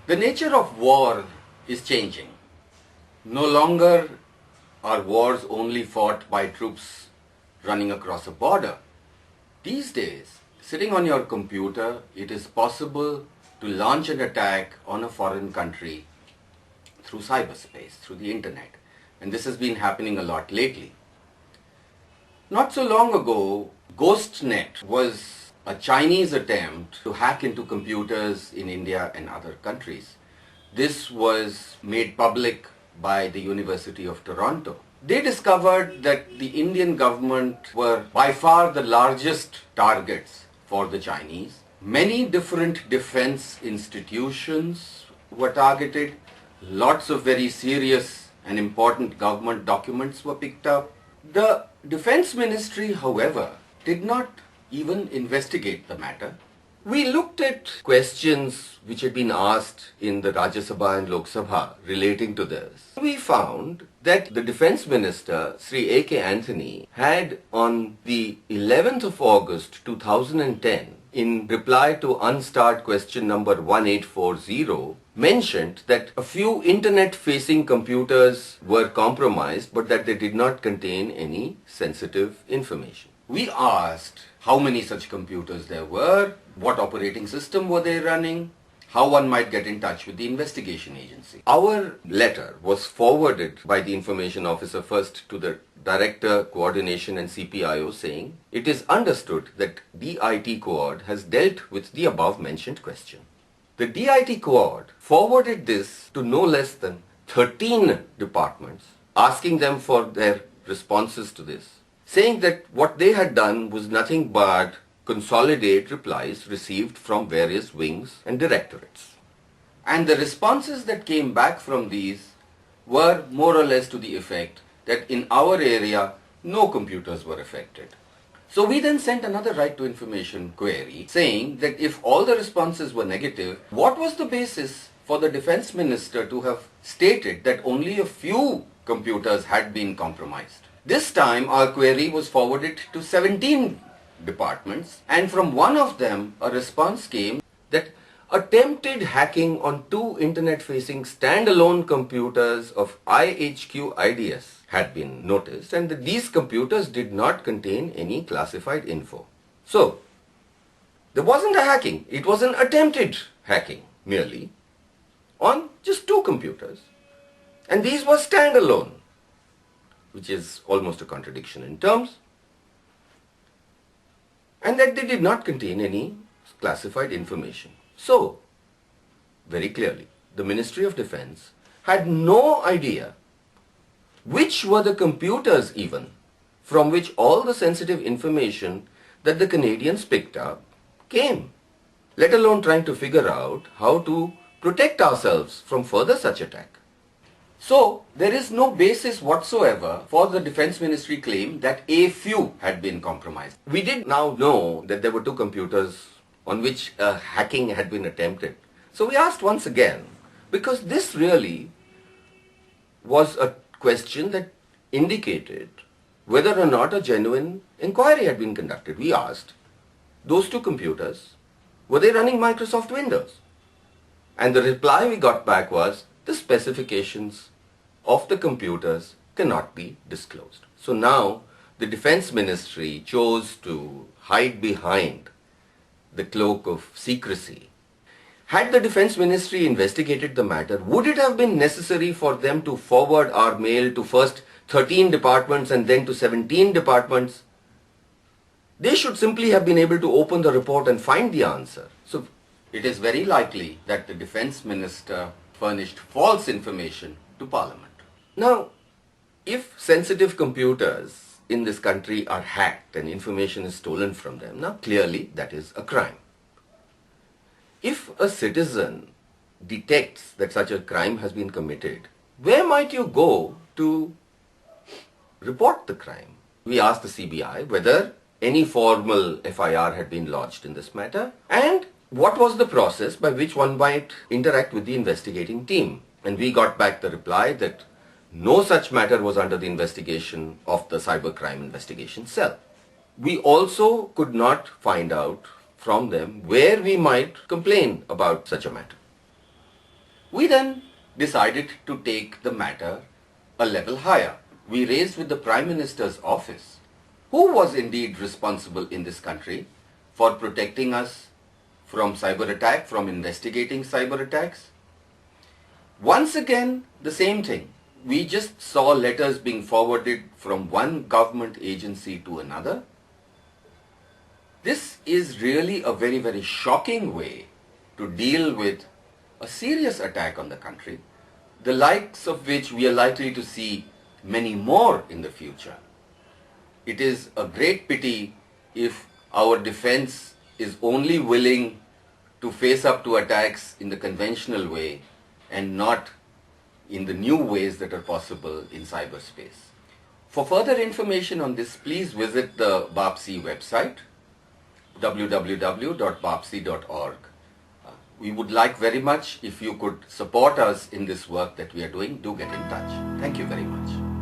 The nature of war is changing. No longer are wars only fought by troops running across a border. These days, sitting on your computer, it is possible to launch an attack on a foreign country through cyberspace, through the internet. And this has been happening a lot lately. Not so long ago, Ghostnet was a Chinese attempt to hack into computers in India and other countries. This was made public by the University of Toronto. They discovered that the Indian government were by far the largest targets for the Chinese. Many different defense institutions were targeted. Lots of very serious and important government documents were picked up. The Defense Ministry, however, did not even investigate the matter. We looked at questions which had been asked in the Rajya Sabha and Lok Sabha relating to this. We found that the Defense Minister, Sri A.K. Anthony, had on the 11th of August 2010, in reply to unstarred question number 1840, mentioned that a few internet-facing computers were compromised but that they did not contain any sensitive information. We asked how many such computers there were, what operating system were they running, how one might get in touch with the investigation agency. Our letter was forwarded by the information officer first to the Director, Coordination and CPIO saying, it is understood that DIT Coord has dealt with the above mentioned question. The DIT Coord forwarded this to no less than 13 departments, asking them for their responses to this, saying that what they had done was nothing but consolidate replies received from various wings and directorates. And the responses that came back from these were more or less to the effect that in our area, no computers were affected. So we then sent another right to information query saying that if all the responses were negative, what was the basis for the Defense Minister to have stated that only a few computers had been compromised? This time our query was forwarded to 17 departments, and from one of them a response came that attempted hacking on two internet-facing standalone computers of IHQ IDS had been noticed and that these computers did not contain any classified info. So, there wasn't a hacking, it was an attempted hacking merely on just two computers, and these were standalone, which is almost a contradiction in terms, and that they did not contain any classified information. So, very clearly, the Ministry of Defense had no idea which were the computers even from which all the sensitive information that the Canadians picked up came, let alone trying to figure out how to protect ourselves from further such attack. So, there is no basis whatsoever for the Defense Ministry claim that a few had been compromised. We did now know that there were two computers on which hacking had been attempted. So we asked once again, because this really was a question that indicated whether or not a genuine inquiry had been conducted. We asked, those two computers, were they running Microsoft Windows? And the reply we got back was, the specifications of the computers cannot be disclosed. So now the Defense Ministry chose to hide behind the cloak of secrecy. Had the Defense Ministry investigated the matter, would it have been necessary for them to forward our mail to first 13 departments and then to 17 departments? They should simply have been able to open the report and find the answer. So it is very likely that the Defense Minister furnished false information to Parliament. Now, if sensitive computers in this country are hacked and information is stolen from them, now clearly that is a crime. If a citizen detects that such a crime has been committed, where might you go to report the crime? We asked the CBI whether any formal FIR had been lodged in this matter and what was the process by which one might interact with the investigating team. And we got back the reply that no such matter was under the investigation of the Cybercrime Investigation Cell. We also could not find out from them where we might complain about such a matter. We then decided to take the matter a level higher. We raised with the Prime Minister's office, who was indeed responsible in this country for protecting us from cyber attack, from investigating cyber attacks. Once again, the same thing. We just saw letters being forwarded from one government agency to another. This is really a very, very shocking way to deal with a serious attack on the country, the likes of which we are likely to see many more in the future. It is a great pity if our defense is only willing to face up to attacks in the conventional way and not in the new ways that are possible in cyberspace. For further information on this, please visit the BAPSI website, www.bapsi.org. We would like very much if you could support us in this work that we are doing. Do get in touch. Thank you very much.